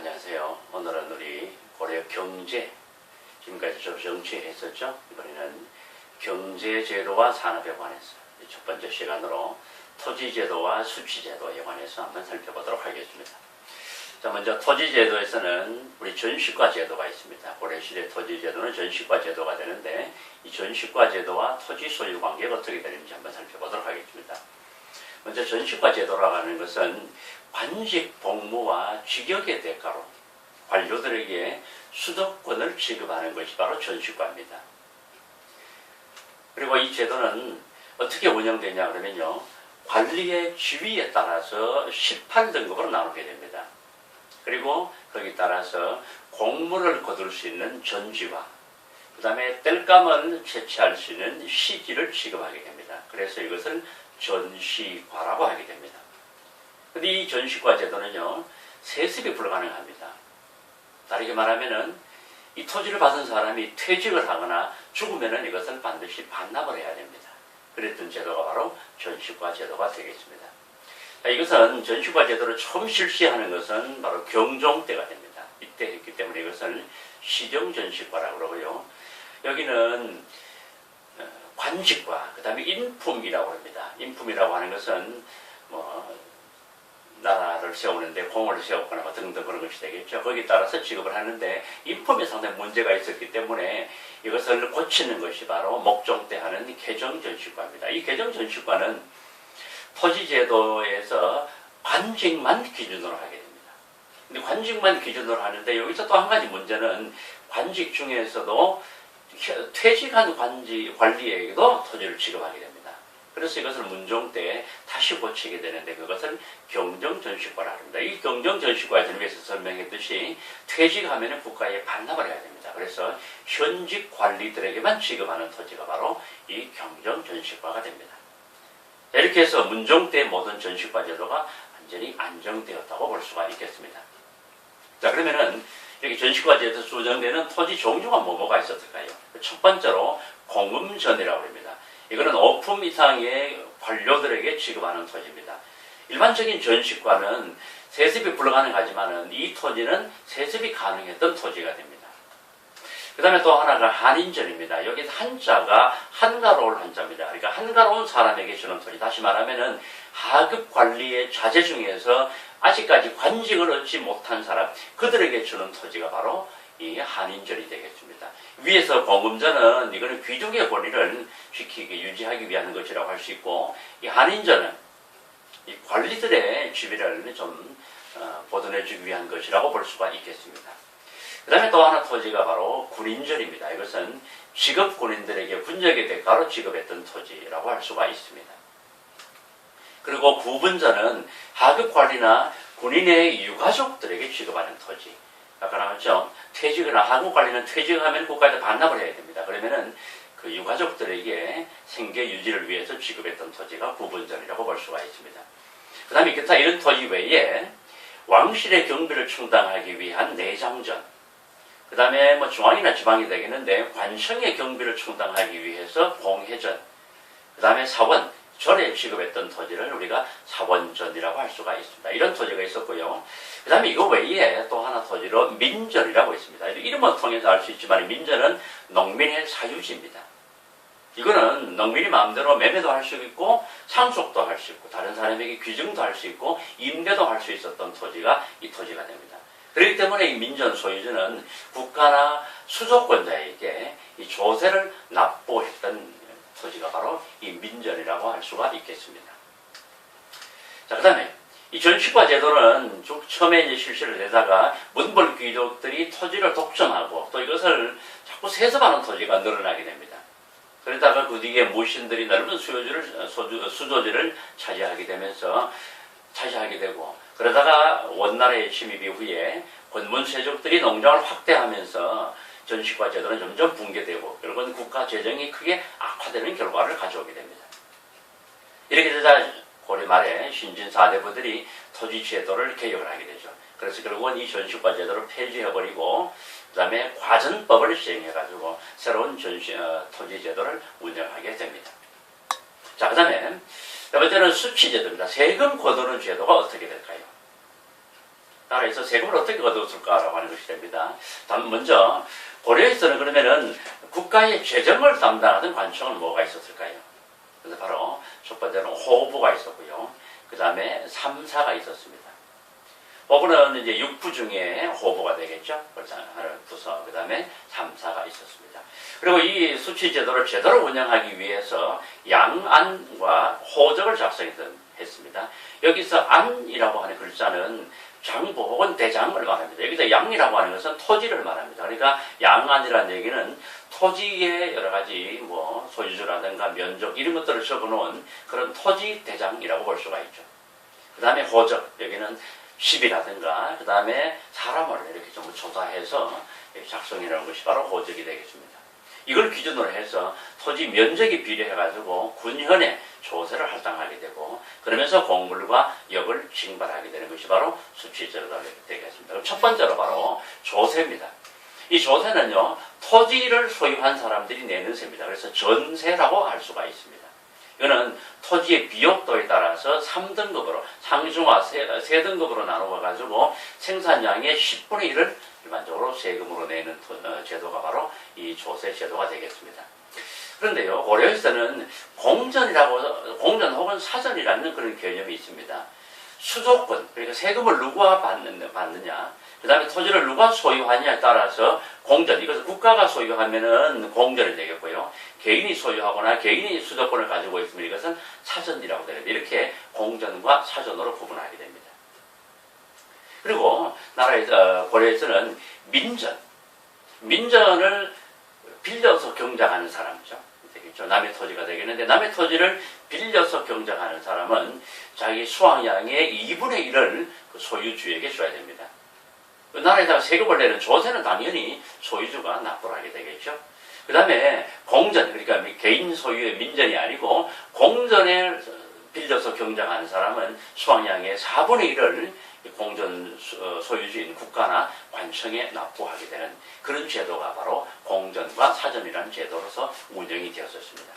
안녕하세요. 오늘은 우리 고려 경제, 지금까지 좀 정치했었죠. 이번에는 경제제도와 산업에 관해서 첫 번째 시간으로 토지제도와 수취제도에 관해서 한번 살펴보도록 하겠습니다. 자, 먼저 토지제도에서는 우리 전시과 제도가 있습니다. 고려시대 토지제도는 전시과 제도가 되는데 이 전시과 제도와 토지 소유 관계가 어떻게 되는지 한번 살펴보도록 하겠습니다. 먼저 전시과 제도라고 하는 것은 관직 복무와 직역의 대가로 관료들에게 수도권을 지급하는 것이 바로 전시과입니다. 그리고 이 제도는 어떻게 운영되냐 그러면요, 관리의 지위에 따라서 18등급으로 나누게 됩니다. 그리고 거기에 따라서 공물을 거둘 수 있는 전지와 그 다음에 땔감을 채취할 수 있는 시지를 지급하게 됩니다. 그래서 이것을 전시과라고 하게 됩니다. 근데 이 전시과 제도는요, 세습이 불가능합니다. 다르게 말하면은 이 토지를 받은 사람이 퇴직을 하거나 죽으면은 이것을 반드시 반납을 해야 됩니다. 그랬던 제도가 바로 전시과 제도가 되겠습니다. 자, 이것은 전시과 제도를 처음 실시하는 것은 바로 경종 때가 됩니다. 이때 했기 때문에 이것을 시정전시과라고 그러고요. 여기는 관직과 그 다음에 인품이라고 합니다. 인품이라고 하는 것은 나라를 세우는데 공을 세웠거나 등등 그런 것이 되겠죠. 거기에 따라서 지급을 하는데 인품에 상당히 문제가 있었기 때문에 이것을 고치는 것이 바로 목종 때 하는 개정전시과입니다. 이 개정전시과는 토지제도에서 관직만 기준으로 하게 됩니다. 근데 관직만 기준으로 하는데 여기서 또 한 가지 문제는 관직 중에서도 퇴직한 관리에게도 토지를 지급하게 됩니다. 그래서 이것을 문종 때 다시 고치게 되는데 그것을 경정전시과라 합니다. 이 경정전시과에서는 위에서 설명했듯이 퇴직하면 국가에 반납을 해야 됩니다. 그래서 현직 관리들에게만 지급하는 토지가 바로 이 경정전시과가 됩니다. 이렇게 해서 문종 때 모든 전시과 제도가 완전히 안정되었다고 볼 수가 있겠습니다. 자, 그러면은 여기 전시과 제도에서 수정되는 토지 종류가 뭐가 있었을까요? 첫 번째로 공음전이라고 합니다. 이거는 5품 이상의 관료들에게 지급하는 토지입니다. 일반적인 전시과는 세습이 불가능하지만은 이 토지는 세습이 가능했던 토지가 됩니다. 그 다음에 또 하나가 한인전입니다. 여기 한자가 한가로울 한자입니다. 그러니까 한가로운 사람에게 주는 토지. 다시 말하면은 하급 관리의 자제 중에서 아직까지 관직을 얻지 못한 사람, 그들에게 주는 토지가 바로 이 한인전이 되겠습니다. 위에서 공음전은 이거는 귀족의 권리를 지키기, 유지하기 위한 것이라고 할 수 있고, 이 한인전은 이 관리들의 지위를 좀 보존해주기 위한 것이라고 볼 수가 있겠습니다. 그 다음에 또 하나 토지가 바로 군인전입니다. 이것은 직업 군인들에게 군역의 대가로 지급했던 토지라고 할 수가 있습니다. 그리고 구분전은 하급 관리나 군인의 유가족들에게 지급하는 토지. 아까 나왔죠? 퇴직이나 하급 관리는 퇴직하면 국가에서 반납을 해야 됩니다. 그러면은 그 유가족들에게 생계 유지를 위해서 지급했던 토지가 구분전이라고 볼 수가 있습니다. 그 다음에 기타 이런 토지 외에 왕실의 경비를 충당하기 위한 내장전, 그 다음에 중앙이나 지방이 되겠는데 관청의 경비를 충당하기 위해서 공회전, 그 다음에 사원, 절에 지급했던 토지를 우리가 사원전이라고 할 수가 있습니다. 이런 토지가 있었고요. 그 다음에 이거 외에 또 하나 토지로 민전이라고 있습니다. 이름을 통해서 알 수 있지만 민전은 농민의 사유지입니다. 이거는 농민이 마음대로 매매도 할 수 있고 상속도 할 수 있고 다른 사람에게 귀증도 할 수 있고 임대도 할 수 있었던 토지가 이 토지가 됩니다. 그렇기 때문에 이 민전 소유주는 국가나 수조권자에게 이 조세를 납부했던 토지가 바로 이 민전이라고 할 수가 있겠습니다. 자, 그 다음에 이 전시과 제도는 처음에 이제 실시를 되다가 문벌 귀족들이 토지를 독점하고 또 이것을 자꾸 세습하는 토지가 늘어나게 됩니다. 그러다가 그 뒤에 무신들이 넓은 수조지를 차지하게 되고 그러다가 원나라의 침입 이후에 권문세족들이 농장을 확대하면서 전시과 제도는 점점 붕괴되고 결국은 국가 재정이 크게 악화되는 결과를 가져오게 됩니다. 이렇게 되자 고려 말에 신진 4대부들이 토지 제도를 개혁을 하게 되죠. 그래서 결국은 이 전시과 제도를 폐지해버리고 그 다음에 과전법을 시행해가지고 새로운 토지 제도를 운영하게 됩니다. 자, 그 다음에 두 번째는 수취제도입니다. 세금 거두는 제도가 어떻게 될까요? 나라에서 세금을 어떻게 거두었을까라고 하는 것이 됩니다. 먼저 고려에서는 그러면은 국가의 재정을 담당하던 관청은 뭐가 있었을까요? 그래서 바로 첫 번째는 호부가 있었고요. 그 다음에 삼사가 있었습니다. 호부는 이제 육부 중에 호부가 되겠죠. 부서, 그 다음에 삼사가 있었습니다. 그리고 이 수치제도를 제대로 운영하기 위해서 양안과 호적을 작성했습니다. 여기서 안이라고 하는 글자는 장부 혹은 대장을 말합니다. 여기서 양이라고 하는 것은 토지를 말합니다. 그러니까 양안이라는 얘기는 토지의 여러 가지 뭐 소유주라든가 면적 이런 것들을 적어놓은 그런 토지 대장이라고 볼 수가 있죠. 그 다음에 호적, 여기는 시비라든가 그 다음에 사람을 이렇게 좀 조사해서 작성이라는 것이 바로 호적이 되겠습니다. 이걸 기준으로 해서 토지 면적이 비례해가지고 군현의 조세를 할당하게 되고 그러면서 공물과 역을 징발하게 되는 것이 바로 수치제도가 되겠습니다. 그럼 첫 번째로 바로 조세입니다. 이 조세는요, 토지를 소유한 사람들이 내는 세입니다. 그래서 전세라고 할 수가 있습니다. 이거는 토지의 비옥도에 따라서 3등급으로 상중하 3등급으로 나누어가지고 생산량의 10분의 1을 일반적으로 세금으로 내는 제도가 바로 이 조세 제도가 되겠습니다. 그런데요, 고려에서는 공전 혹은 사전이라는 그런 개념이 있습니다. 수조권, 그러니까 세금을 누가 받느냐, 그 다음에 토지를 누가 소유하냐에 따라서 공전, 이것을 국가가 소유하면은 공전이 되겠고요. 개인이 소유하거나 개인이 수도권을 가지고 있으면 이것은 사전이라고 됩니다. 이렇게 공전과 사전으로 구분하게 됩니다. 그리고 고려에서는 민전을 빌려서 경작하는 사람이죠. 되겠죠. 남의 토지가 되겠는데 남의 토지를 빌려서 경작하는 사람은 자기 수확량의 2분의 1을 그 소유주에게 줘야 됩니다. 그 나라에다가 세금을 내는 조세는 당연히 소유주가 납부를 하게 되겠죠. 그 다음에 공전, 그러니까 개인 소유의 민전이 아니고 공전에 빌려서 경작하는 사람은 수확량의 4분의 1을 공전 소유주인 국가나 관청에 납부하게 되는 그런 제도가 바로 공전과 사전이라는 제도로서 운영이 되었었습니다.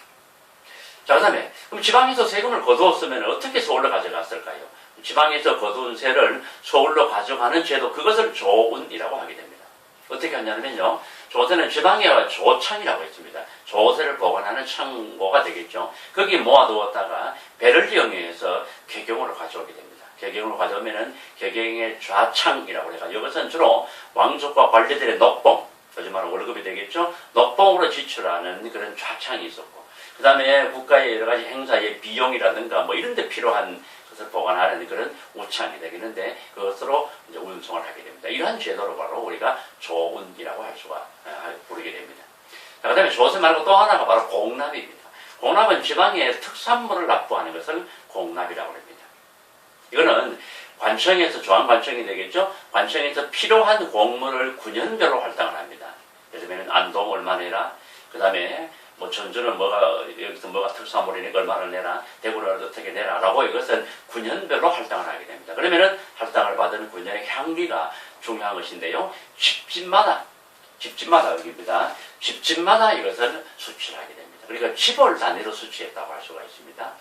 자, 그 다음에 그럼 지방에서 세금을 거두었으면 어떻게 서울로 가져갔을까요? 지방에서 거둔 세를 서울로 가져가는 제도, 그것을 조운이라고 하게 됩니다. 어떻게 하냐면요, 조세는 지방에 조창이라고 했습니다. 조세를 보관하는 창고가 되겠죠. 거기에 모아두었다가 배를 이용해서 개경으로 가져오게 됩니다. 개경으로 가져오면은 개경의 좌창이라고 해가지고 이것은 주로 왕족과 관리들의 녹봉, 요즘 말하는 월급이 되겠죠. 녹봉으로 지출하는 그런 좌창이 있었고, 그 다음에 국가의 여러 가지 행사의 비용이라든가 뭐 이런 데 필요한 것을 보관하는 그런 우창이 되겠는데 그것으로 이제 운송을 하게 됩니다. 이러한 제도로 바로 우리가 조운이라고 할 수가 부르게 됩니다. 자, 그 다음에 조세 말고 또 하나가 바로 공납입니다. 공납은 지방의 특산물을 납부하는 것을 공납이라고 합니다. 이거는 관청에서, 중앙관청이 되겠죠. 관청에서 필요한 공물을 9년별로 할당을 합니다. 예를 들면 안동 얼마 내라, 그 다음에 뭐 전주는 여기서 뭐가 특산물이니까 얼마를 내라, 대구는 어떻게 내라 라고 이것은 9년별로 할당을 하게 됩니다. 그러면은 할당을 받은 9년의 향리가 중요한 것인데요, 집집마다 여기입니다. 집집마다 이것을 수취를 하게 됩니다. 그러니까 집을 단위로 수취했다고 할 수가 있습니다.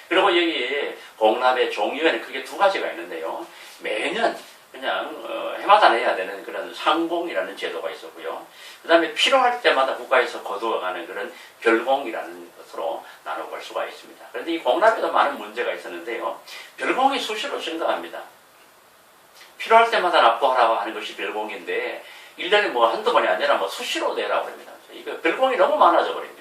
그리고 여기 공납의 종류에는 크게 두 가지가 있는데요, 매년 그냥 해마다 내야 되는 그런 상공이라는 제도가 있었고요. 그 다음에 필요할 때마다 국가에서 거두어가는 그런 별공이라는 것으로 나눠볼 수가 있습니다. 그런데 이 공납에도 많은 문제가 있었는데요, 별공이 수시로 증가합니다. 필요할 때마다 납부하라고 하는 것이 별공인데 1년에 뭐 한두 번이 아니라 뭐 수시로 내라고 합니다. 이거 별공이 너무 많아져 버립니다.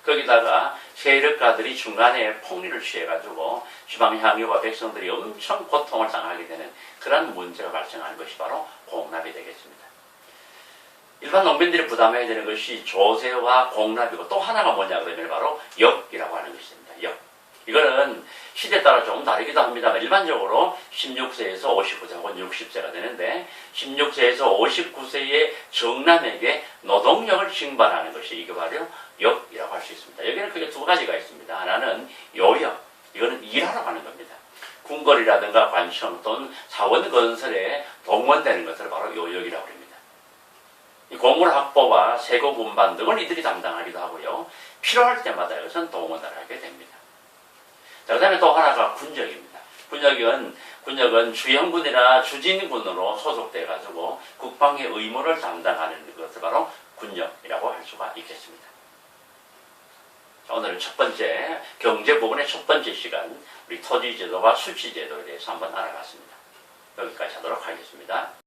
거기다가 세력가들이 중간에 폭리를 취해가지고 지방향유와 백성들이 엄청 고통을 당하게 되는 그런 문제가 발생하는 것이 바로 공납이 되겠습니다. 일반 농민들이 부담해야 되는 것이 조세와 공납이고 또 하나가 뭐냐 그러면 바로 역이라고 하는 것입니다. 역. 이거는 시대에 따라 조금 다르기도 합니다만 일반적으로 16세에서 59세 혹은 60세가 되는데 16세에서 59세의 정남에게 노동력을 징발하는 것이 이게 바로 역이라고 할 수 있습니다. 여기는 크게 두 가지가 있습니다. 하나는 요역, 이거는 일하러 가는 겁니다. 궁궐이라든가 관청 또는 사원 건설에 동원되는 것을 바로 요역이라고 합니다. 이 공물 확보와 세금 운반 등을 이들이 담당하기도 하고요. 필요할 때마다 이것은 동원을 하게 됩니다. 자, 그 다음에 또 하나가 군적입니다. 군적은 군역은 주영군이나 주진군으로 소속돼 가지고 국방의 의무를 담당하는 것을 바로 군역이라고 할 수가 있겠습니다. 오늘 첫 번째 경제 부분의 첫 번째 시간, 우리 토지제도와 수치제도에 대해서 한번 알아봤습니다. 여기까지 하도록 하겠습니다.